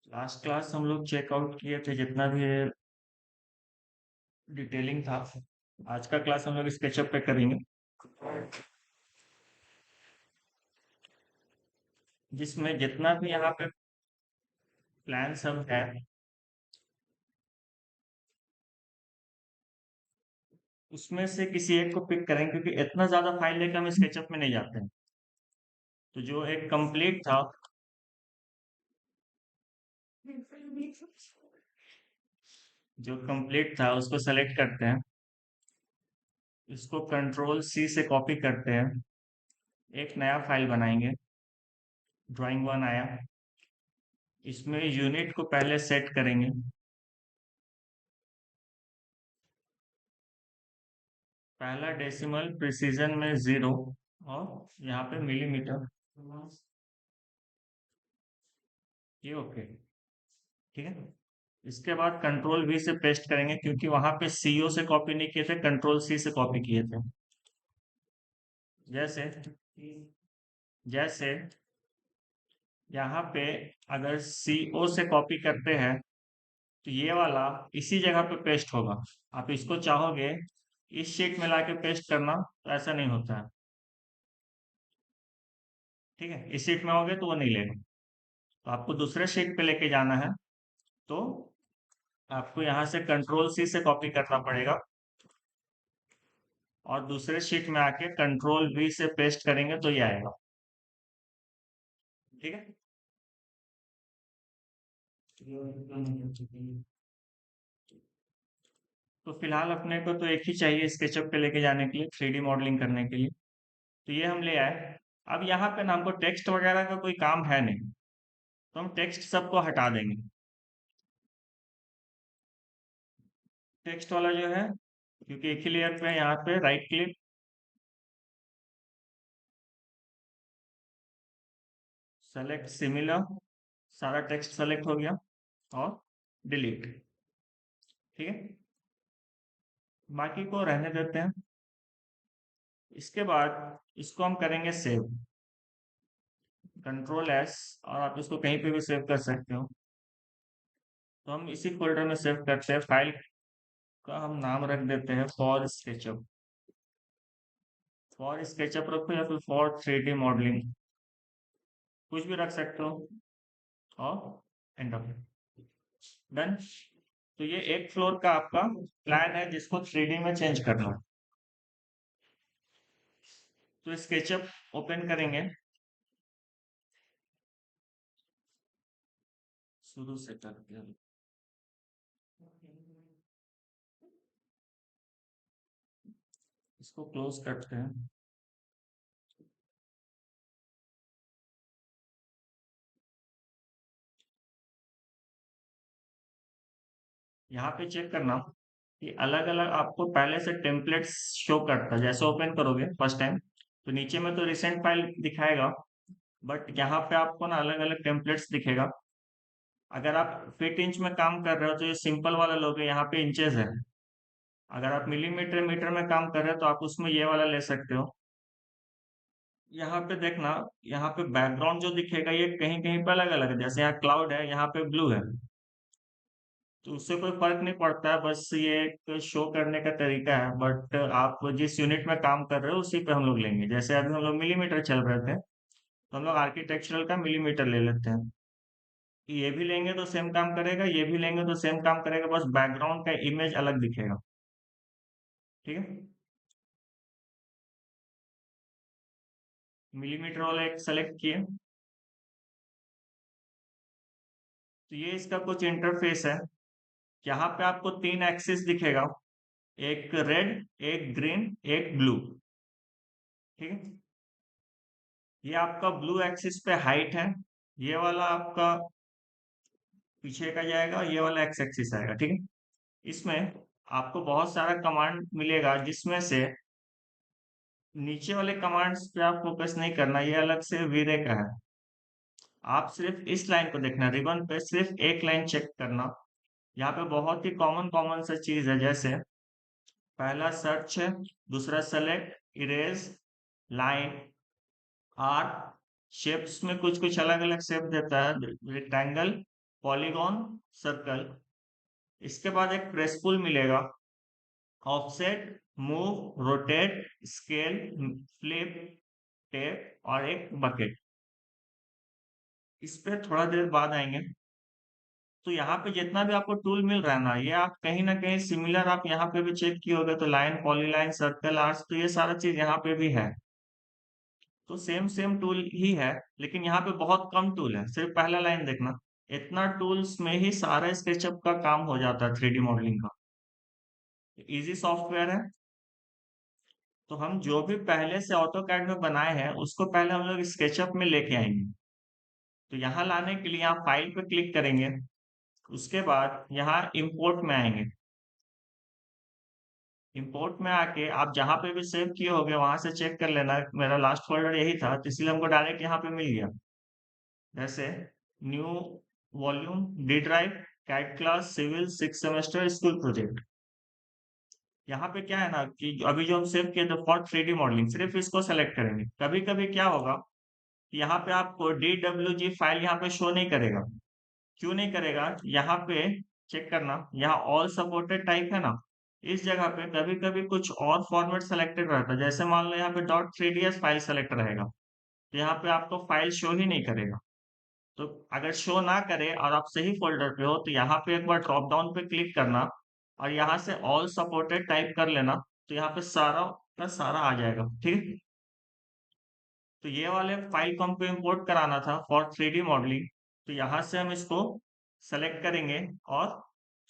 Last class हम लोग checkout किए थे जितना भी डिटेलिंग था। आज का क्लास हम लोग स्केचअप पे करेंगे, जिसमें जितना भी यहाँ पे प्लान सब है उसमें से किसी एक को पिक करेंगे, क्योंकि इतना ज्यादा फाइल लेकर हम स्केचअप में नहीं जाते हैं। तो जो एक कंप्लीट था, जो कंप्लीट था उसको सेलेक्ट करते हैं, इसको कंट्रोल सी से कॉपी करते हैं, एक नया फाइल बनाएंगे। ड्राइंग वन आया, इसमें यूनिट को पहले सेट करेंगे। पहला डेसिमल प्रिसीजन में 0 और यहाँ पे मिलीमीटर। ये ओके, ठीक है। इसके बाद कंट्रोल वी से पेस्ट करेंगे, क्योंकि वहां पे सीओ से कॉपी नहीं किए थे, कंट्रोल सी से कॉपी किए थे। जैसे जैसे यहाँ पे अगर सीओ से कॉपी करते हैं तो ये वाला इसी जगह पे पेस्ट होगा। आप इसको चाहोगे इस शीट में लाके पेस्ट करना, तो ऐसा नहीं होता है। ठीक है, इस शीट में होगे तो वो नहीं लेगा, तो आपको दूसरे शीट पे लेके जाना है। तो आपको यहाँ से कंट्रोल सी से कॉपी करना पड़ेगा और दूसरे शीट में आके कंट्रोल वी से पेस्ट करेंगे तो ये आएगा। ठीक है। तो फिलहाल अपने को तो एक ही चाहिए स्केचअप पे लेके जाने के लिए, 3D मॉडलिंग करने के लिए। तो ये हम ले आए। अब यहाँ पे ना हमको टेक्स्ट वगैरह का कोई काम है नहीं, तो हम टेक्स्ट सबको हटा देंगे। टेक्स्ट वाला जो है, क्योंकि एक ही लेयर पे है, यहाँ पे राइट क्लिक, सेलेक्ट सिमिलर, सारा टेक्स्ट सेलेक्ट हो गया और डिलीट। ठीक है, बाकी को रहने देते हैं। इसके बाद इसको हम करेंगे सेव, कंट्रोल एस, और आप इसको कहीं पे भी सेव कर सकते हो। तो हम इसी फोल्डर में सेव करते हैं। फाइल का हम नाम रख देते हैं फॉर स्केचअप। फॉर स्केचअप रखो या फिर फॉर 3D मॉडलिंग, कुछ भी रख सकते हो। और एंटर, डन। तो ये एक फ्लोर का आपका प्लान है जिसको 3D में चेंज करना है। तो स्केचअप ओपन करेंगे, शुरू से करते हैं। इसको क्लोज करते हैं। यहाँ पे चेक करना कि अलग अलग आपको पहले से टेम्पलेट्स शो करता है। जैसे ओपन करोगे फर्स्ट टाइम तो नीचे में तो रिसेंट फाइल दिखाएगा, बट यहाँ पे आपको ना अलग अलग टेम्पलेट्स दिखेगा। अगर आप फीट इंच में काम कर रहे हो तो ये सिंपल वाला लोगे, यहाँ पे इंचेस है। अगर आप मिलीमीटर मीटर में काम कर रहे हो तो आप उसमें ये वाला ले सकते हो। यहाँ पे देखना, यहाँ पे बैकग्राउंड जो दिखेगा ये कहीं कहीं पे अलग अलग है। जैसे यहाँ क्लाउड है, यहाँ पे ब्लू है, तो उससे कोई फर्क नहीं पड़ता है, बस ये एक शो करने का तरीका है। बट आप जिस यूनिट में काम कर रहे हो उसी पे हम लोग लेंगे। जैसे अभी हम लोग मिलीमीटर चल रहे थे, तो हम लोग आर्किटेक्चरल का मिलीमीटर ले लेते हैं। ये भी लेंगे तो सेम काम करेगा, ये भी लेंगे तो सेम काम करेगा, बस बैकग्राउंड का इमेज अलग दिखेगा। ठीक है, मिलीमीटर वाला एक सेलेक्ट किए। तो ये इसका कुछ इंटरफेस है। यहाँ पे आपको 3 एक्सिस दिखेगा, एक रेड, एक ग्रीन, एक ब्लू। ठीक है, ये आपका ब्लू एक्सिस पे हाइट है, ये वाला आपका पीछे का जाएगा, ये वाला एक्स एक्सिस आएगा। ठीक है, इसमें आपको बहुत सारा कमांड मिलेगा, जिसमें से नीचे वाले कमांड्स पे आप फोकस नहीं करना, ये अलग से वीरे का है। आप सिर्फ इस लाइन को देखना, रिबन पे सिर्फ एक लाइन चेक करना। यहाँ पे बहुत ही कॉमन कॉमन सा चीज है, जैसे पहला सर्च है, दूसरा select, erase, line, arc, shapes में कुछ कुछ अलग अलग शेप देता है, रेक्टेंगल, पॉलीगॉन, सर्कल। इसके बाद एक प्रेस पुल मिलेगा, offset, move, rotate, scale, flip, tape और एक बकेट। इस पे थोड़ा देर बाद आएंगे। तो यहाँ पे जितना भी आपको टूल मिल रहा है ना, ये आप कहीं ना कहीं सिमिलर आप यहाँ पे भी चेक किए होगे, तो लाइन, पॉलीलाइन, सर्कल, आर्च, तो ये सारा चीज यहाँ पे भी है। तो सेम सेम टूल ही है, लेकिन यहाँ पे बहुत कम टूल है। सिर्फ पहला लाइन देखना, इतना टूल्स में ही सारा स्केचअप का काम हो जाता है, 3D मॉडलिंग का। इजी सॉफ्टवेयर है। तो हम जो भी पहले से ऑटो कैड में बनाए हैं उसको पहले हम लोग स्केचअप में लेके आएंगे। तो यहाँ लाने के लिए यहाँ फाइल पे क्लिक करेंगे, उसके बाद यहाँ इंपोर्ट में आएंगे। इंपोर्ट में आके आप जहाँ पे भी सेव किए होगे वहां से चेक कर लेना। मेरा लास्ट फोल्डर यही था, तो इसलिए हमको डायरेक्ट यहाँ पे मिल गया। जैसे new volume, D drive, CAD class, civil, 6 semester, school project. यहाँ पे क्या है ना कि अभी जो हम सेव किए थे फॉर 3D मॉडलिंग, सिर्फ इसको सेलेक्ट करेंगे। कभी कभी क्या होगा कि यहाँ पे आपको DWG फाइल यहाँ पे शो नहीं करेगा। क्यों नहीं करेगा, यहाँ पे चेक करना, यहाँ ऑल सपोर्टेड टाइप है ना, इस जगह पे कभी कभी कुछ और फॉर्मेट सेलेक्टेड रहता है। जैसे मान लो यहाँ पे .3ds फाइल सेलेक्ट रहेगा, तो यहाँ पे आपको फाइल शो ही नहीं करेगा। तो अगर शो ना करे और आप सही फोल्डर पे हो, तो यहाँ पे एक बार ड्रॉप डाउन पे क्लिक करना और यहाँ से ऑल सपोर्टेड टाइप कर लेना। तो यहाँ पे सारा का सारा आ जाएगा, ठीक है। तो ये वाले फाइल को हमको इम्पोर्ट कराना था फॉर 3D मॉडलिंग। तो यहाँ से हम इसको सेलेक्ट करेंगे और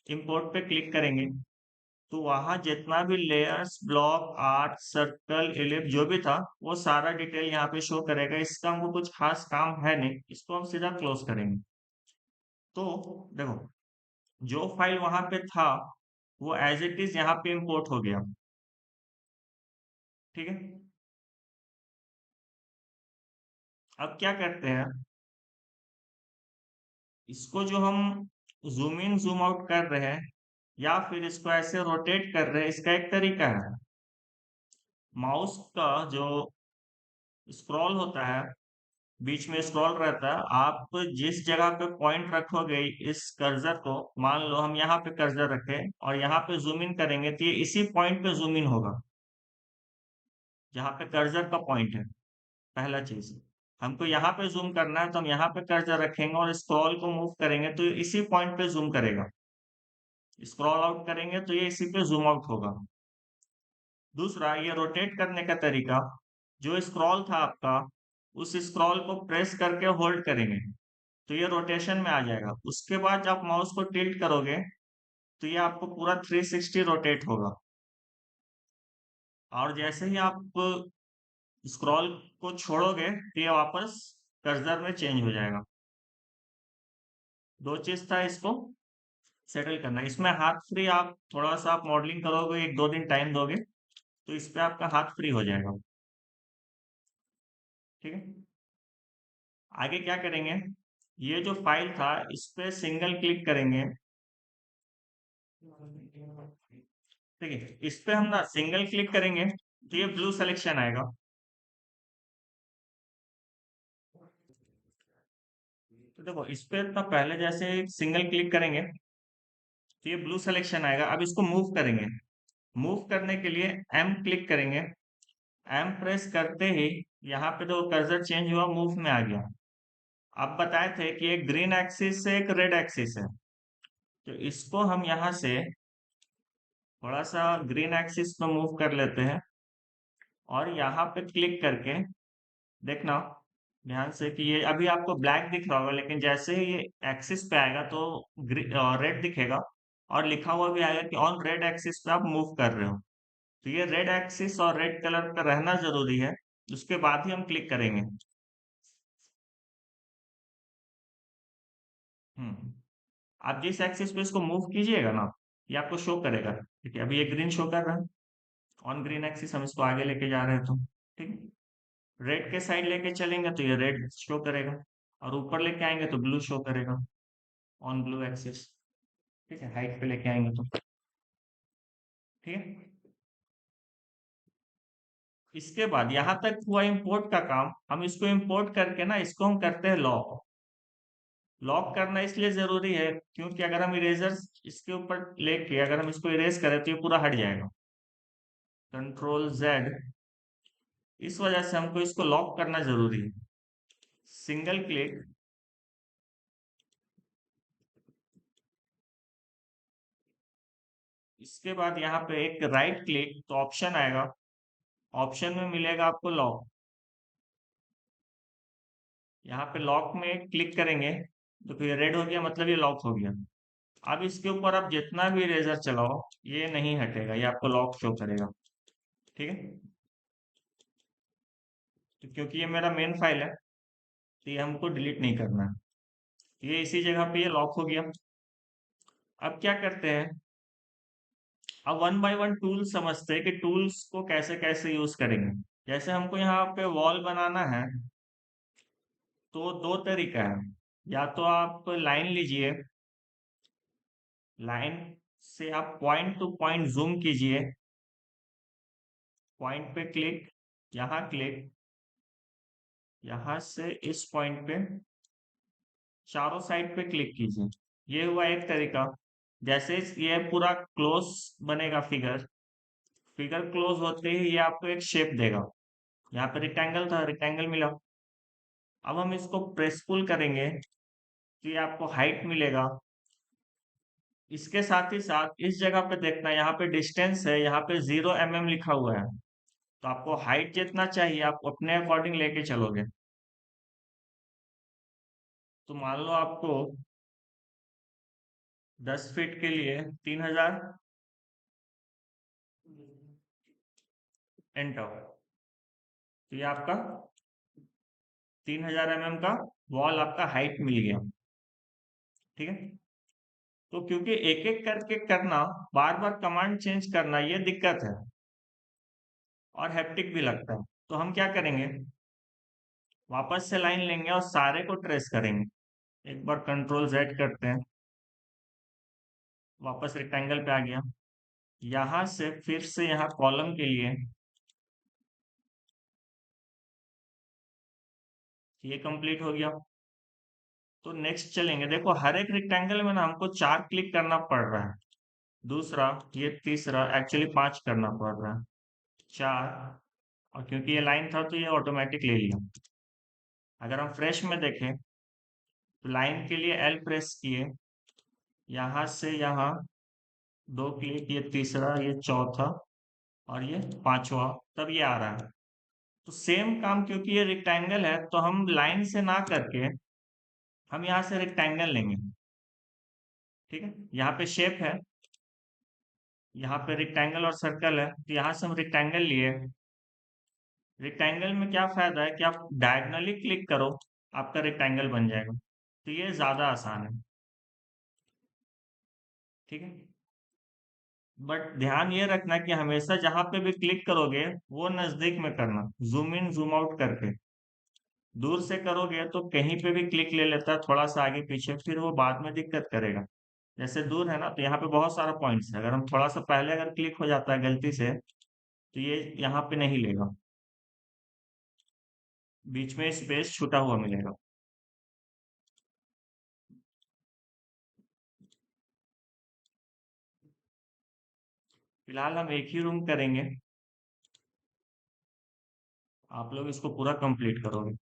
इंपोर्ट पे क्लिक करेंगे। तो वहां जितना भी layers, block, art, circle, ellipse जो भी था, वो सारा डिटेल यहाँ पे शो करेगा। इसका हमको कुछ खास काम है नहीं, इसको हम सीधा क्लोज करेंगे। तो देखो, जो फाइल वहां पे था वो एज इट इज यहाँ पे इंपोर्ट हो गया, ठीक है। अब क्या करते हैं, इसको जो हम जूम इन जूम आउट कर रहे हैं या फिर इसको ऐसे रोटेट कर रहे हैं, इसका एक तरीका है। माउस का जो स्क्रॉल होता है, बीच में स्क्रॉल रहता है, आप जिस जगह पे पॉइंट रखोगे इस कर्सर को, मान लो हम यहाँ पे कर्सर रखें और यहाँ पे जूम इन करेंगे, तो ये इसी पॉइंट पे जूम इन होगा जहाँ पे कर्सर का पॉइंट है। पहला चीज, हमको यहाँ पे जूम करना है तो हम यहाँ पे कर्सर रखेंगे और स्क्रॉल को मूव करेंगे तो ये इसी पॉइंट पे जूम करेगा। स्क्रॉल आउट करेंगे तो ये इसी पे जूम आउट होगा। दूसरा, ये रोटेट करने का तरीका, जो स्क्रॉल था आपका, उस स्क्रॉल को प्रेस करके होल्ड करेंगे तो ये रोटेशन में आ जाएगा। उसके बाद जब आप माउस को टिल्ट करोगे तो ये आपको पूरा 360 रोटेट होगा। और जैसे ही आप स्क्रॉल को छोड़ोगे तो ये वापस कर्सर में चेंज हो जाएगा। दो चीज था इसको सेटल करना। इसमें हाथ फ्री, आप थोड़ा सा आप मॉडलिंग करोगे, 1-2 दिन टाइम दोगे तो इस पे आपका हाथ फ्री हो जाएगा, ठीक है। आगे क्या करेंगे, ये जो फाइल था इस पे सिंगल क्लिक करेंगे, ठीक है। इस पे हम ना सिंगल क्लिक करेंगे तो ये ब्लू सिलेक्शन आएगा। तो देखो, इस पे ना पहले जैसे सिंगल क्लिक करेंगे तो ये ब्लू सिलेक्शन आएगा। अब इसको मूव करेंगे। मूव करने के लिए एम क्लिक करेंगे। एम प्रेस करते ही यहाँ पे तो कर्सर चेंज हुआ, मूव में आ गया। अब बताए थे कि एक ग्रीन एक्सिस से एक रेड एक्सिस है, तो इसको हम यहाँ से थोड़ा सा ग्रीन एक्सिस पे मूव कर लेते हैं और यहाँ पे क्लिक करके देखना ध्यान से कि ये अभी आपको ब्लैक दिख रहा होगा, लेकिन जैसे ही ये एक्सिस पे आएगा तो रेड दिखेगा और लिखा हुआ भी आएगा कि ऑन रेड एक्सिस पे आप मूव कर रहे हो। तो ये रेड एक्सिस और रेड कलर का रहना जरूरी है, उसके बाद ही हम क्लिक करेंगे। हम्म आप जिस एक्सिस पे इसको मूव कीजिएगा ना, ये आपको शो करेगा, ठीक है। अभी ये ग्रीन शो कर रहा है, ऑन ग्रीन एक्सिस हम इसको आगे लेके जा रहे हैं तो, ठीक है। रेड के साइड लेके चलेंगे तो ये रेड शो करेगा और ऊपर लेके आएंगे तो ब्लू शो करेगा ऑन ब्लू एक्सिस, ठीक है। हाइट पे लेके आएंगे तो, ठीक है। इसके बाद यहाँ तक हुआ इंपोर्ट का काम। हम इसको इंपोर्ट करके ना इसको हम करते हैं लॉक। लॉक करना इसलिए जरूरी है क्योंकि अगर हम इरेजर इसके ऊपर लेके अगर हम इसको इरेज करें तो ये पूरा हट जाएगा। कंट्रोल जेड, इस वजह से हमको इसको लॉक करना जरूरी है। सिंगल क्लिक, इसके बाद यहाँ पे एक राइट क्लिक तो ऑप्शन आएगा, ऑप्शन में मिलेगा आपको लॉक। यहाँ पे लॉक में क्लिक करेंगे तो फिर रेड हो गया, मतलब ये लॉक हो गया। अब इसके ऊपर आप जितना भी इरेजर चलाओ ये नहीं हटेगा, ये आपको लॉक शो करेगा। ठीक है, तो क्योंकि ये मेरा मेन फाइल है तो ये हमको डिलीट नहीं करना है, ये इसी जगह पे ये लॉक हो गया। अब क्या करते हैं, अब वन बाय वन टूल समझते हैं कि टूल्स को कैसे कैसे यूज करेंगे। जैसे हमको यहाँ पे वॉल बनाना है तो दो तरीका है, या तो आप लाइन लीजिए, लाइन से आप पॉइंट टू पॉइंट जूम कीजिए, पॉइंट पे क्लिक, यहाँ क्लिक, यहाँ से इस पॉइंट पे चारों साइड पे क्लिक कीजिए। ये हुआ एक तरीका। जैसे ये पूरा क्लोज बनेगा फिगर, फिगर क्लोज होते ही ये आपको एक शेप देगा। यहाँ पे रेक्टेंगल था, रेक्टेंगल मिला। अब हम इसको प्रेस पुल करेंगे तो ये आपको हाइट मिलेगा। इसके साथ ही साथ इस जगह पे देखना, यहाँ पे डिस्टेंस है, यहाँ पे 0 mm लिखा हुआ है, तो आपको हाइट जितना चाहिए आप अपने अकॉर्डिंग लेके चलोगे। तो मान लो आपको 10 फीट के लिए 3000, एंटर। तो ये आपका 3000 mm का वॉल आपका हाइट मिल गया। ठीक है, तो क्योंकि एक एक करके करना, बार बार कमांड चेंज करना, ये दिक्कत है और हैप्टिक भी लगता है। तो हम क्या करेंगे, वापस से लाइन लेंगे और सारे को ट्रेस करेंगे। एक बार कंट्रोल जेड करते हैं, वापस रेक्टेंगल पे आ गया। यहां से फिर से यहाँ कॉलम के लिए ये कंप्लीट हो गया। तो नेक्स्ट चलेंगे, देखो हर एक रेक्टेंगल में ना हमको 4 क्लिक करना पड़ रहा है, दूसरा, ये तीसरा, एक्चुअली 5 करना पड़ रहा है, 4। और क्योंकि ये लाइन था तो ये ऑटोमेटिक ले लिया। अगर हम फ्रेश में देखें तो लाइन के लिए एल प्रेस किए, यहाँ से यहाँ 2 क्लिक, ये तीसरा, ये चौथा और ये पांचवा, तब ये आ रहा है। तो सेम काम, क्योंकि ये रेक्टेंगल है तो हम लाइन से ना करके हम यहाँ से रेक्टेंगल लेंगे। ठीक है, यहाँ पे शेप है, यहाँ पे रेक्टेंगल और सर्कल है, तो यहाँ से हम रेक्टेंगल लिए। रेक्टेंगल में क्या फायदा है कि आप डायगनली क्लिक करो, आपका रेक्टेंगल बन जाएगा, तो ये ज्यादा आसान है। ठीक है, बट ध्यान ये रखना कि हमेशा जहां पे भी क्लिक करोगे वो नजदीक में करना, जूम इन जूम आउट करके। दूर से करोगे तो कहीं पे भी क्लिक ले लेता है, थोड़ा सा आगे पीछे, फिर वो बाद में दिक्कत करेगा। जैसे दूर है ना तो यहाँ पे बहुत सारा पॉइंट्स है, अगर हम थोड़ा सा पहले अगर क्लिक हो जाता है गलती से तो ये यहाँ पे नहीं लेगा, बीच में स्पेस छूटा हुआ मिलेगा। फिलहाल हम एक ही रूम करेंगे, आप लोग इसको पूरा कंप्लीट करोगे।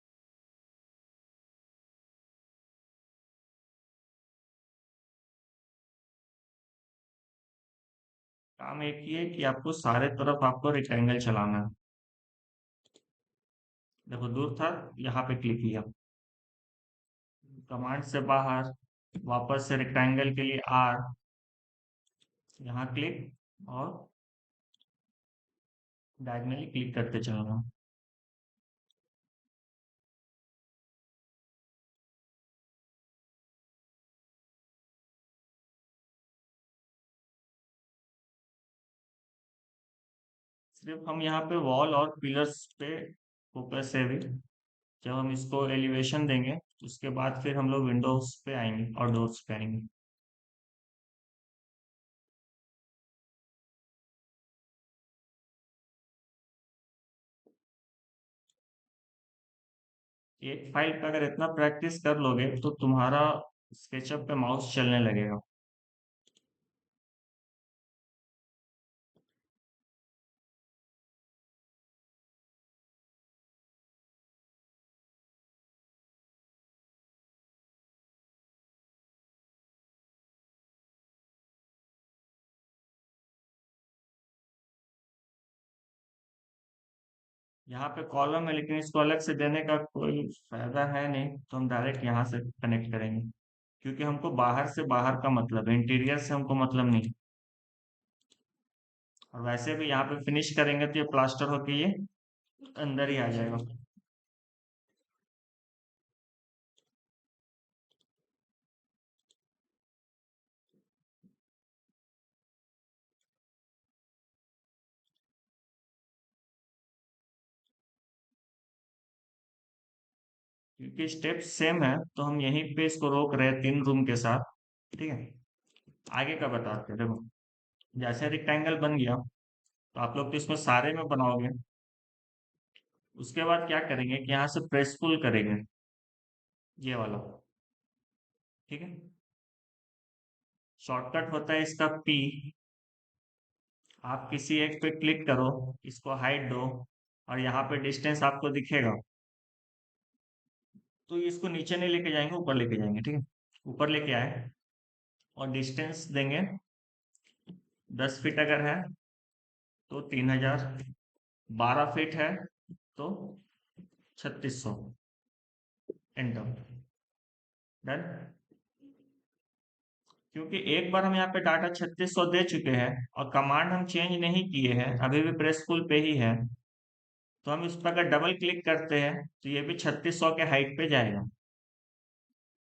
काम एक ही है कि आपको सारे तरफ आपको रेक्टेंगल चलाना है। देखो दूर था, यहाँ पे क्लिक किया, कमांड से बाहर, वापस से रेक्टेंगल के लिए आर, यहाँ क्लिक और डायगनली क्लिक करते चलना। सिर्फ हम यहाँ पे वॉल और पिलर्स पे फोकस है अभी। जब हम इसको एलिवेशन देंगे उसके बाद फिर हम लोग विंडोज पे आएंगे और डोर्स पे आएंगे। एक फाइल पे अगर इतना प्रैक्टिस कर लोगे तो तुम्हारा स्केचअप पे माउस चलने लगेगा। यहाँ पे कॉलम है लेकिन इसको अलग से देने का कोई फायदा है नहीं, तो हम डायरेक्ट यहाँ से कनेक्ट करेंगे, क्योंकि हमको बाहर से बाहर का मतलब है, इंटीरियर से हमको मतलब नहीं। और वैसे भी यहाँ पे फिनिश करेंगे तो ये प्लास्टर होके ये अंदर ही आ जाएगा। क्योंकि स्टेप सेम है तो हम यहीं पे इसको रोक रहे हैं 3 रूम के साथ। ठीक है, आगे का बताते हैं। देखो, जैसे रेक्टेंगल बन गया तो आप लोग तो इसमें सारे में बनाओगे। उसके बाद क्या करेंगे कि यहाँ से प्रेस पुल करेंगे, ये वाला। ठीक है, शॉर्टकट होता है इसका पी। आप किसी एक पे क्लिक करो, इसको हाइट दो, और यहाँ पे डिस्टेंस आपको दिखेगा। तो इसको नीचे नहीं लेके जाएंगे, ऊपर लेके जाएंगे। ठीक है, ऊपर लेके आए और डिस्टेंस देंगे 10 फीट अगर है तो 3000, 12 फीट है तो 3600। एंटर। डन। क्योंकि एक बार हम यहाँ पे डाटा 3600 दे चुके हैं और कमांड हम चेंज नहीं किए हैं, अभी भी प्रेस पुल पे ही है, तो हम इस पर अगर डबल क्लिक करते हैं तो ये भी 3600 के हाइट पे जाएगा।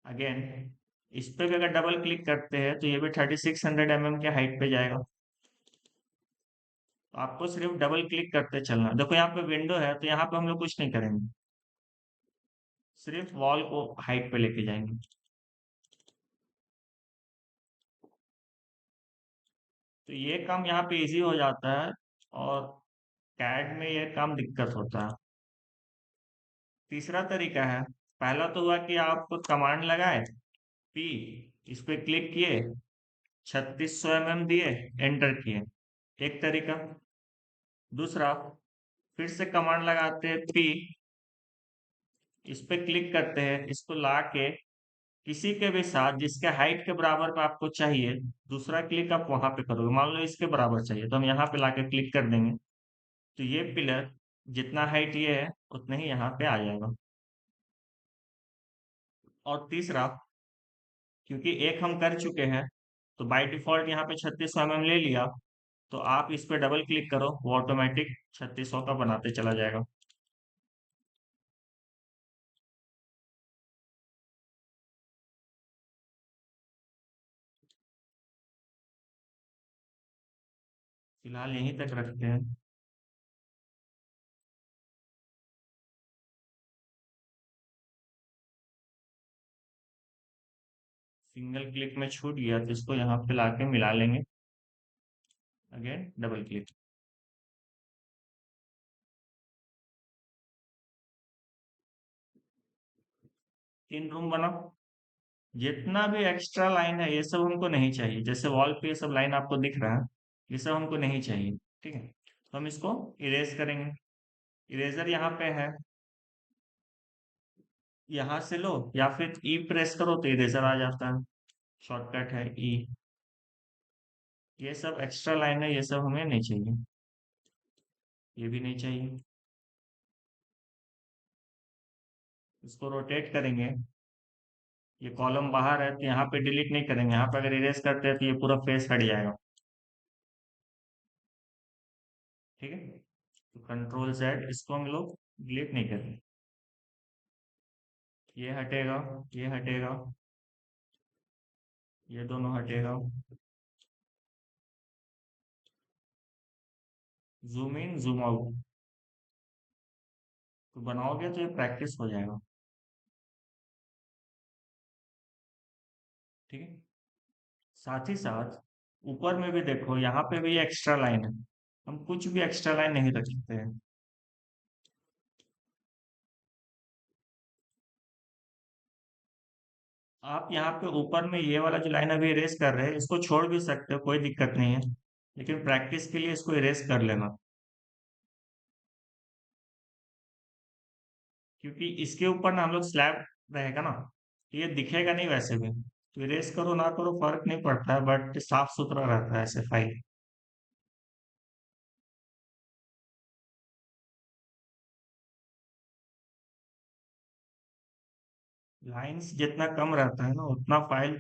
अगेन, इस पे भी अगर डबल क्लिक करते हैं तो ये भी 3600 के हाइट पे जाएगा। तो आपको सिर्फ डबल क्लिक करते चलना। देखो यहाँ पे विंडो है तो यहाँ पे हम लोग कुछ नहीं करेंगे, सिर्फ वॉल को हाइट पे लेके जाएंगे। तो ये काम यहाँ पे इजी हो जाता है, और कैड में ये काम दिक्कत होता है। तीसरा तरीका है, पहला तो हुआ कि आप कमांड लगाए पी, इस पे क्लिक किए, 3600 दिए, एंटर किए, एक तरीका। दूसरा, फिर से कमांड लगाते हैं पी, इस पे क्लिक करते हैं, इसको ला के किसी के भी साथ जिसके हाइट के बराबर में आपको चाहिए, दूसरा क्लिक आप वहां पे करोगे। मान लो इसके बराबर चाहिए तो हम यहाँ पे लाके क्लिक कर देंगे, तो ये पिलर जितना हाइट ये है उतना ही यहाँ पे आ जाएगा। और तीसरा, क्योंकि एक हम कर चुके हैं तो बाय डिफॉल्ट यहाँ पे 3600 ले लिया, तो आप इस पे डबल क्लिक करो, वो ऑटोमेटिक 3600 का बनाते चला जाएगा। फिलहाल यहीं तक रखते हैं। सिंगल क्लिक में छूट गया तो इसको यहाँ पे लाके मिला लेंगे। Again double click. 3 रूम बना। जितना भी एक्स्ट्रा लाइन है ये सब हमको नहीं चाहिए, जैसे वॉल पे ये सब लाइन आपको दिख रहा है, ये सब हमको नहीं चाहिए। ठीक है, तो हम इसको इरेज करेंगे। इरेजर यहाँ पे है, यहाँ से लो या फिर ई प्रेस करो तो इरेजर आ जाता है। शॉर्टकट है ई। ये सब एक्स्ट्रा लाइन है, ये सब हमें नहीं चाहिए, ये भी नहीं चाहिए। इसको रोटेट करेंगे, ये कॉलम बाहर है तो यहाँ पे डिलीट नहीं करेंगे, यहाँ पे अगर इरेज करते हैं तो ये पूरा फेस हट जाएगा। ठीक है, तो कंट्रोल जेड, इसको हम लोग डिलीट नहीं करेंगे। ये हटेगा, ये हटेगा, ये दोनों हटेगा। जूम इन जूम आउट तो बनाओगे तो ये प्रैक्टिस हो जाएगा। ठीक है, साथ ही साथ ऊपर में भी देखो, यहाँ पे भी एक्स्ट्रा लाइन है, हम कुछ भी एक्स्ट्रा लाइन नहीं रख सकते हैं। आप यहाँ पे ऊपर में ये वाला जो लाइन अभी इरेज कर रहे हैं इसको छोड़ भी सकते हो, कोई दिक्कत नहीं है, लेकिन प्रैक्टिस के लिए इसको इरेज कर लेना, क्योंकि इसके ऊपर ना हम लोग स्लैब रहेगा ना, तो ये दिखेगा नहीं वैसे भी, तो इरेज करो ना करो फर्क नहीं पड़ता है, बट साफ सुथरा रहता है ऐसे फाइल। लाइंस जितना कम रहता है ना उतना फाइल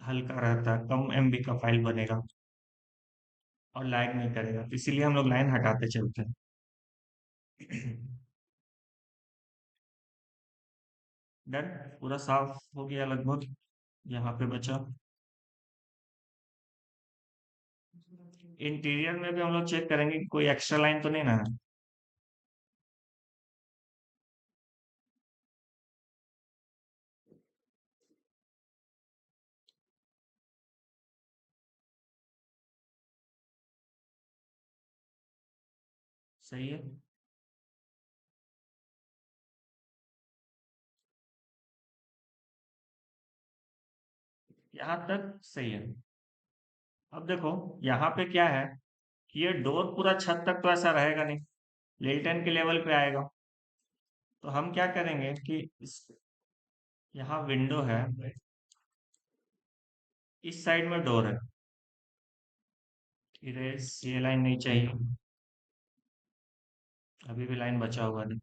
हल्का रहता है, कम एमबी का फाइल बनेगा और लैग नहीं करेगा, तो इसीलिए हम लोग लाइन हटाते चलते हैं। डन, पूरा साफ हो गया लगभग, यहाँ पे बचा। इंटीरियर में भी हम लोग चेक करेंगे कि कोई एक्स्ट्रा लाइन तो नहीं ना है। सही है, यहाँ तक सही है। अब देखो यहाँ पे क्या है कि ये डोर पूरा छत तक तो ऐसा रहेगा नहीं, लेल्टन के लेवल पे आएगा, तो हम क्या करेंगे कि यहाँ विंडो है, इस साइड में डोर है, इरेज ये लाइन नहीं चाहिए, अभी भी लाइन बचा हुआ है,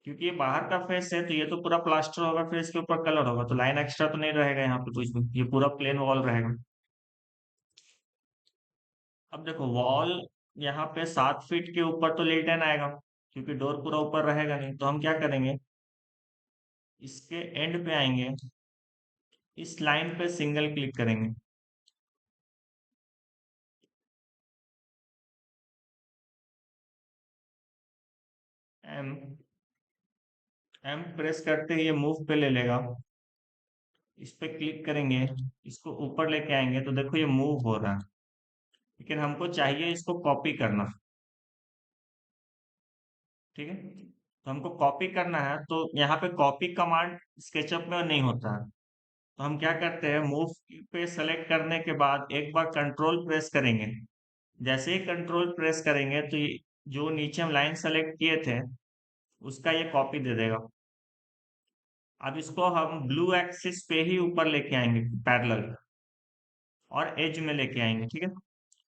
क्योंकि ये बाहर का फेस है तो ये तो पूरा प्लास्टर होगा, फिर इसके ऊपर कलर होगा, तो लाइन एक्स्ट्रा तो नहीं रहेगा यहाँ पे कुछ भी, ये पूरा प्लेन वॉल रहेगा। अब देखो वॉल यहाँ पे 7 फीट के ऊपर तो लेल्टन आएगा, क्योंकि डोर पूरा ऊपर रहेगा नहीं, तो हम क्या करेंगे, इसके एंड पे आएंगे, इस लाइन पे सिंगल क्लिक करेंगे, एम, एम प्रेस करते ही ये मूव पे ले लेगा, इस पे क्लिक करेंगे, इसको ऊपर लेके आएंगे तो देखो ये मूव हो रहा है, लेकिन हमको चाहिए इसको कॉपी करना, ठीक है, तो हमको कॉपी करना है, तो यहाँ पे कॉपी कमांड स्केचअप में नहीं होता है, तो हम क्या करते हैं, मूव पे सेलेक्ट करने के बाद एक बार कंट्रोल प्रेस करेंगे, जैसे ही कंट्रोल प्रेस करेंगे तो जो नीचे हम लाइन सेलेक्ट किए थे उसका ये कॉपी दे देगा। अब इसको हम ब्लू एक्सिस पे ही ऊपर लेके आएंगे पैरेलल, और एज में लेके आएंगे, ठीक है,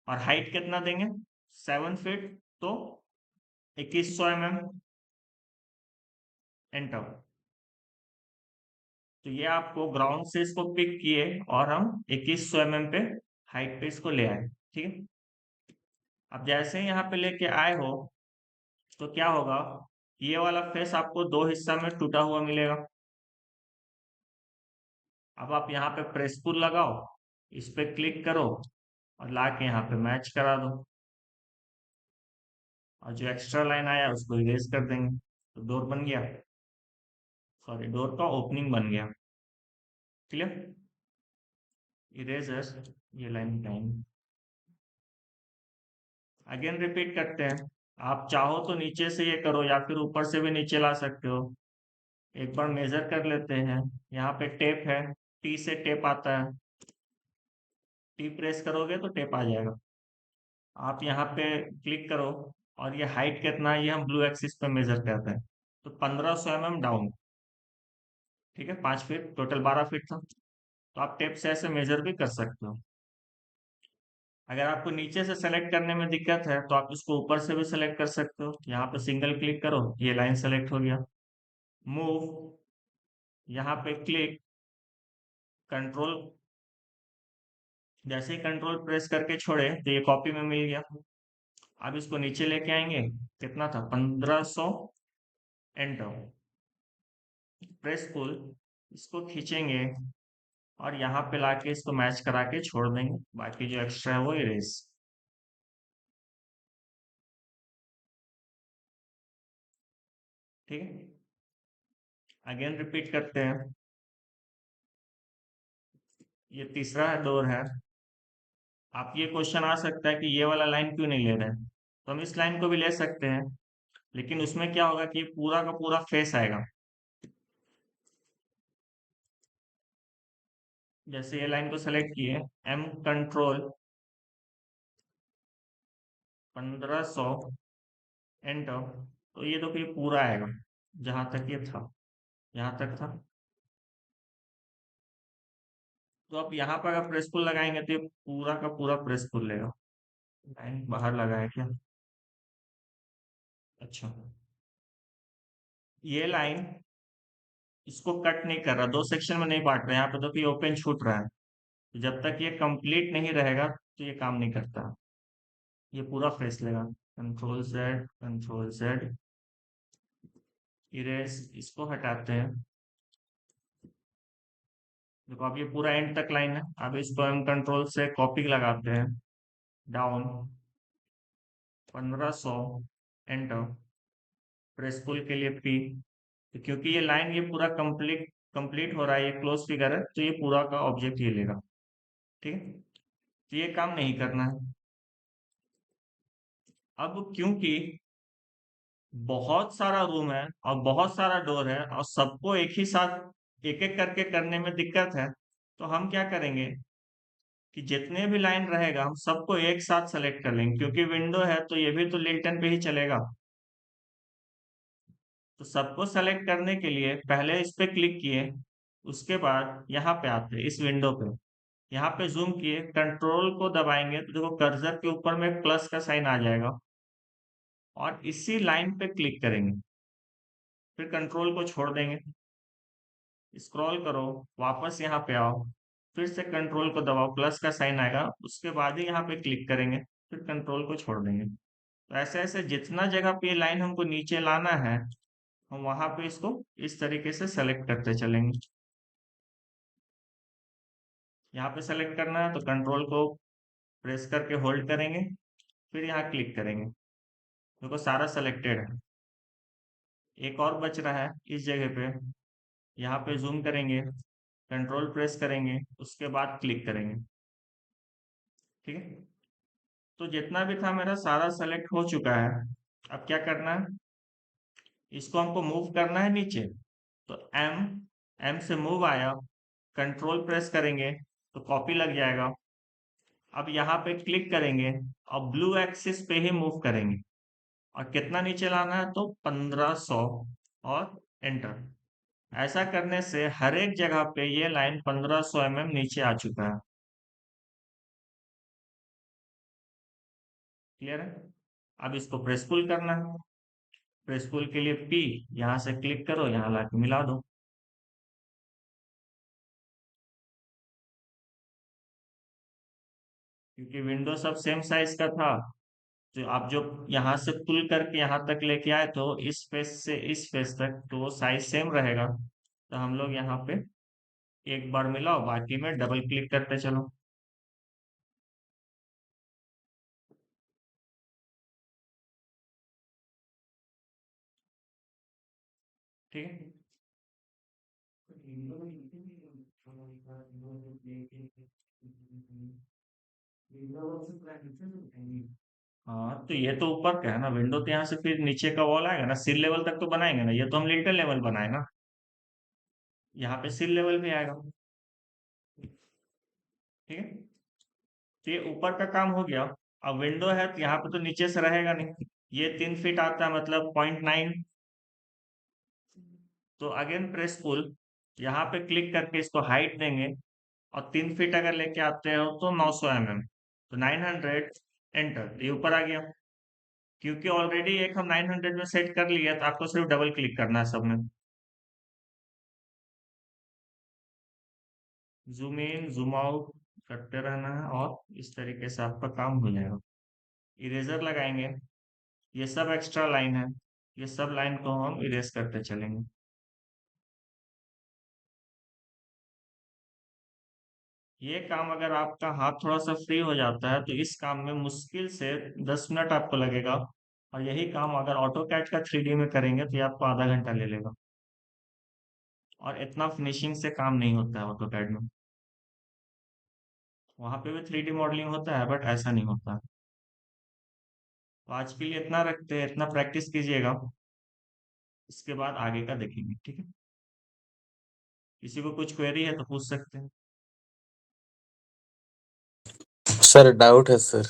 और हाइट कितना देंगे, 7 फीट, तो 2100 mm, एंटर। तो ये आपको ग्राउंड से इसको पिक किए और हम 2100 mm पे हाइट पे इसको ले आए, ठीक है। अब जैसे ही यहाँ पे लेके आए हो तो क्या होगा, ये वाला फेस आपको दो हिस्सा में टूटा हुआ मिलेगा। अब आप यहाँ पे प्रेस पुल लगाओ, इस पे क्लिक करो और ला के यहाँ पे मैच करा दो, और जो एक्स्ट्रा लाइन आया उसको इरेज कर देंगे, तो डोर बन गया, सॉरी डोर का ओपनिंग बन गया, क्लियर। इरेजर, ये लाइन हटाएंगे, अगेन रिपीट करते हैं, आप चाहो तो नीचे से ये करो या फिर ऊपर से भी नीचे ला सकते हो। एक बार मेजर कर लेते हैं, यहाँ पे टेप है, टी से टेप आता है, टी प्रेस करोगे तो टेप आ जाएगा, आप यहाँ पे क्लिक करो, और ये हाइट कितना है ये हम ब्लू एक्सिस पे मेजर करते हैं, तो 1500 mm डाउन, ठीक है, 5 फीट टोटल 12 फीट था, तो आप टेप से ऐसे मेजर भी कर सकते हो। अगर आपको नीचे से सेलेक्ट करने में दिक्कत है तो आप इसको ऊपर से भी सेलेक्ट कर सकते हो, यहाँ पे सिंगल क्लिक करो, ये लाइन सेलेक्ट हो गया, मूव, यहाँ पे क्लिक, कंट्रोल, जैसे ही कंट्रोल प्रेस करके छोड़े तो ये कॉपी में मिल गया। अब इसको नीचे लेके आएंगे, कितना था, 1500, एंटर, प्रेस पुल, इसको खींचेंगे और यहाँ पे लाके इसको मैच करा के छोड़ देंगे, बाकी जो एक्स्ट्रा है वो इरेज, ठीक है। अगेन रिपीट करते हैं, ये तीसरा डोर है। आप ये क्वेश्चन आ सकता है कि ये वाला लाइन क्यों नहीं ले रहे हैं, तो हम इस लाइन को भी ले सकते हैं, लेकिन उसमें क्या होगा कि ये पूरा का पूरा फेस आएगा, जैसे ये लाइन को सेलेक्ट किए, एम कंट्रोल 1500 एंटर, तो ये देखो ये पूरा आएगा जहां तक ये था, यहाँ तक था। तो अब यहाँ पर अगर प्रेस पुल लगाएंगे तो ये पूरा का पूरा प्रेस पुल लेगा। लाइन बाहर लगा है क्या? अच्छा, ये लाइन इसको कट नहीं कर रहा, दो सेक्शन में नहीं बांट रहा, यहाँ पे तो कि ओपन छूट रहा है। तो जब तक ये कंप्लीट नहीं रहेगा तो ये काम नहीं करता, ये पूरा फेस लेगा। Control Z, control Z, erase, इसको हटाते हैं। देखो अब ये पूरा एंड तक लाइन है, अब इसको हम कंट्रोल से कॉपी लगाते हैं, डाउन 1500 एंटर, प्रेस पुल के लिए पी। तो क्योंकि ये लाइन ये पूरा कंप्लीट कंप्लीट हो रहा है, ये क्लोज फिगर है, तो ये पूरा का ऑब्जेक्ट ये लेगा। ठीक है, तो ये काम नहीं करना है। अब क्योंकि बहुत सारा रूम है और बहुत सारा डोर है और सबको एक ही साथ एक एक करके करने में दिक्कत है, तो हम क्या करेंगे कि जितने भी लाइन रहेगा हम सबको एक साथ सेलेक्ट कर लेंगे, क्योंकि विंडो है तो ये भी तो लिल्टन पे ही चलेगा। तो सबको सेलेक्ट करने के लिए पहले इस पे क्लिक किए, उसके बाद यहाँ पे आते हैं इस विंडो पे, यहाँ पे जूम किए, कंट्रोल को दबाएंगे तो देखो कर्सर के ऊपर में प्लस का साइन आ जाएगा, और इसी लाइन पे क्लिक करेंगे, फिर कंट्रोल को छोड़ देंगे, स्क्रॉल करो, वापस यहाँ पे आओ, फिर से कंट्रोल को दबाओ, प्लस का साइन आएगा, उसके बाद ही यहाँ पे क्लिक करेंगे, फिर कंट्रोल को छोड़ देंगे। तो ऐसे ऐसे जितना जगह पे ये लाइन हमको नीचे लाना है, हम वहां पे इसको इस तरीके से सेलेक्ट करते चलेंगे। यहाँ पे सेलेक्ट करना है तो कंट्रोल को प्रेस करके होल्ड करेंगे, फिर यहाँ क्लिक करेंगे, देखो सारा सेलेक्टेड है। एक और बच रहा है इस जगह पे, यहाँ पे जूम करेंगे, कंट्रोल प्रेस करेंगे, उसके बाद क्लिक करेंगे। ठीक है, तो जितना भी था मेरा सारा सेलेक्ट हो चुका है। अब क्या करना है, इसको हमको मूव करना है नीचे, तो एम, एम से मूव आया, कंट्रोल प्रेस करेंगे तो कॉपी लग जाएगा। अब यहाँ पे क्लिक करेंगे और ब्लू एक्सिस पे ही मूव करेंगे, और कितना नीचे लाना है तो 1500, और एंटर। ऐसा करने से हर एक जगह पे ये लाइन 1500 mm नीचे आ चुका है। क्लियर है? अब इसको प्रेस पुल करना है, प्रेस पुल के लिए पी, यहाँ से क्लिक करो, यहाँ लाके मिला दो। क्योंकि विंडो सब सेम साइज का था, तो आप जो यहाँ से पुल करके यहाँ तक लेके आए तो इस फेस से इस फेस तक तो वो साइज सेम रहेगा, तो हम लोग यहाँ पे एक बार मिलाओ, बाकी में डबल क्लिक करते चलो। ठीक है, हाँ तो ये तो ऊपर का है ना विंडो, तो यहाँ से फिर नीचे का वॉल आएगा ना, सिल लेवल तक तो बनाएंगे ना, ये तो हम लिंटल लेवल बनाए ना, यहाँ पे सिल लेवल भी आएगा। ठीक है, तो ये ऊपर का काम हो गया। अब विंडो है तो यहाँ पे तो नीचे से रहेगा नहीं, ये 3 फीट आता है मतलब 0.9, तो अगेन प्रेस पुल, यहाँ पे क्लिक करके इसको हाइट देंगे, और 3 फीट अगर लेके आते हो तो 900 mm, तो 900 एंटर, ये ऊपर आ गया। क्योंकि ऑलरेडी एक हम 900 में सेट कर लिया, तो आपको सिर्फ डबल क्लिक करना है सब में, जूम इन जूम आउट करते रहना है, और इस तरीके से आपका काम हो जाएगा। इरेजर लगाएंगे, ये सब एक्स्ट्रा लाइन है, ये सब लाइन को हम इरेज करते चलेंगे। ये काम अगर आपका हाथ थोड़ा सा फ्री हो जाता है तो इस काम में मुश्किल से 10 मिनट आपको लगेगा, और यही काम अगर ऑटो कैड का 3D में करेंगे तो ये आपको आधा घंटा ले लेगा, और इतना फिनिशिंग से काम नहीं होता है ऑटो कैड में। वहां पे भी 3D मॉडलिंग होता है बट ऐसा नहीं होता। तो आज के लिए इतना रखते हैं, इतना प्रैक्टिस कीजिएगा, इसके बाद आगे का देखेंगे। ठीक है, किसी को कुछ क्वेरी है तो पूछ सकते हैं। सर डाउट है सर।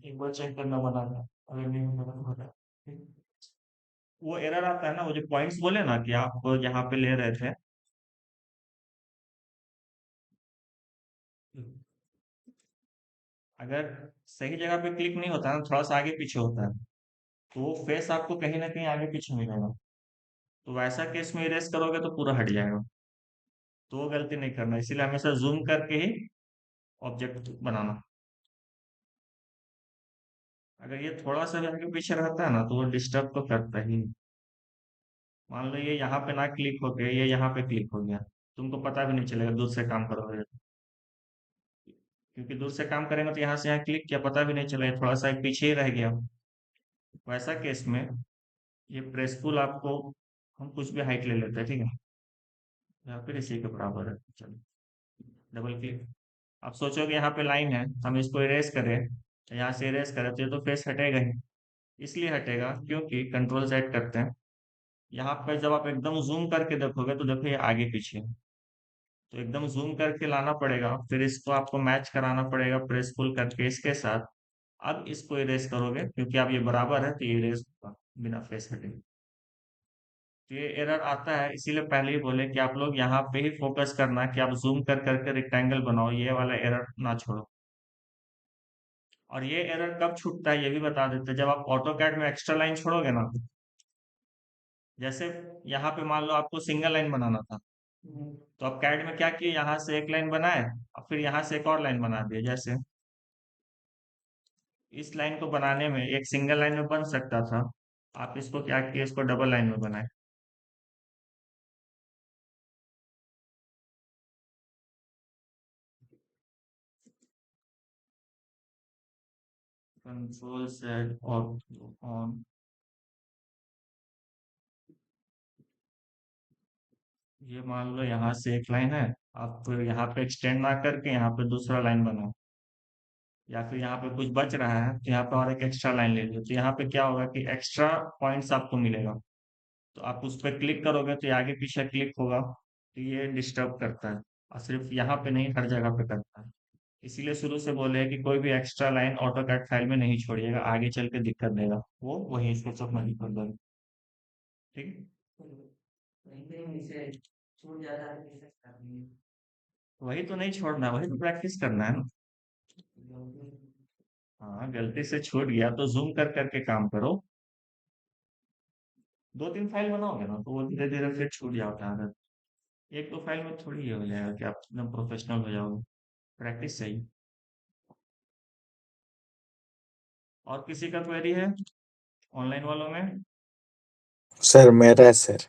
एक बार चेक करना बना था, अगर नहीं होगा तो बता। वो एरर आता है ना, वो जो पॉइंट्स बोले ना कि आप यहाँ पे ले रहे थे, अगर सही जगह पे क्लिक नहीं होता है ना, थोड़ा सा आगे पीछे होता है, तो वो फेस आपको कहीं ना कहीं आगे पीछे मिलेगा। तो वैसा केस में इरेज करोगे तो पूरा हट जाएगा। तो वो गलती नहीं करना, इसीलिए हमेशा जूम करके ही ऑब्जेक्ट बनाना। अगर ये थोड़ा सा भी आगे पीछे रहता है ना, तो वो डिस्टर्ब तो करता ही है। मान लो ये यहाँ पे ना क्लिक हो गया, ये यहाँ पे क्लिक हो गया, तुमको पता भी नहीं चलेगा दूर से काम करोगे तो। क्योंकि दूर से काम करेंगे तो यहाँ से यहाँ क्लिक किया, पता भी नहीं चला, ये थोड़ा सा पीछे ही रह गया। वैसा केस में ये प्रेसफुल आपको, हम कुछ भी हाइट ले लेते हैं, ठीक है, या फिर इसी के बराबर है, चलो, डबल क्लिक। आप सोचोगे यहाँ पे लाइन है, हम इसको इरेज करें, तो यहाँ से इरेज करें तो ये तो फेस हटेगा ही। इसलिए हटेगा क्योंकि कंट्रोल सेट करते हैं, यहाँ पे जब आप एकदम जूम करके देखोगे तो देखो ये आगे पीछे है। तो एकदम जूम करके लाना पड़ेगा, फिर इसको आपको मैच कराना पड़ेगा प्रेस पुल करके इसके साथ। अब इसको इरेज करोगे, क्योंकि अब ये बराबर है तो ये इरेज होगा बिना फेस हटे। तो ये एरर आता है, इसीलिए पहले ही बोले कि आप लोग यहाँ पे ही फोकस करना कि आप जूम कर करके रेक्टेंगल बनाओ, ये वाला एरर ना छोड़ो। और ये एरर कब छूटता है ये भी बता देते हैं, जब आप ऑटो कैड में एक्स्ट्रा लाइन छोड़ोगे ना। जैसे यहाँ पे मान लो आपको सिंगल लाइन बनाना था, तो आप कैड में क्या किए, यहाँ से एक लाइन बनाए और फिर यहाँ से एक और लाइन बना दिए। जैसे इस लाइन को बनाने में एक सिंगल लाइन में बन सकता था, आप इसको क्या किए, इसको डबल लाइन में बनाए। कंट्रोल सेट ऑन, ये मान लो यहाँ से एक लाइन है, आप फिर यहाँ पे एक्सटेंड ना करके यहाँ पे दूसरा लाइन बनाओ, या फिर यहाँ पे कुछ बच रहा है तो यहाँ पे और एक एक्स्ट्रा लाइन ले लो, तो यहाँ पे क्या होगा कि एक्स्ट्रा पॉइंट्स आपको मिलेगा। तो आप उस पर क्लिक करोगे तो ये आगे पीछे क्लिक होगा, तो ये डिस्टर्ब करता है। और सिर्फ यहाँ पे नहीं, हर जगह पे करता है। इसीलिए शुरू से बोले हैं कि कोई भी एक्स्ट्रा लाइन ऑटोकैड फाइल में नहीं छोड़िएगा, आगे चल के दिक्कत देगा, वो वही इसको सब नहीं कर देगा। ठीक है, वही तो नहीं छोड़ना, वही तो प्रैक्टिस करना है ना। हाँ, गलती से छूट गया तो जूम कर करके काम करो। 2-3 फाइल बनाओगे ना तो वो धीरे धीरे फिर छूट जाता है आदत। एक दो फाइल में थोड़ी ये हो जाएगा कि आप एकदम प्रोफेशनल हो जाओगे। प्रैक्टिस चाहिए। और किसी का क्वेरी है ऑनलाइन वालों में? सर मेरा है सर।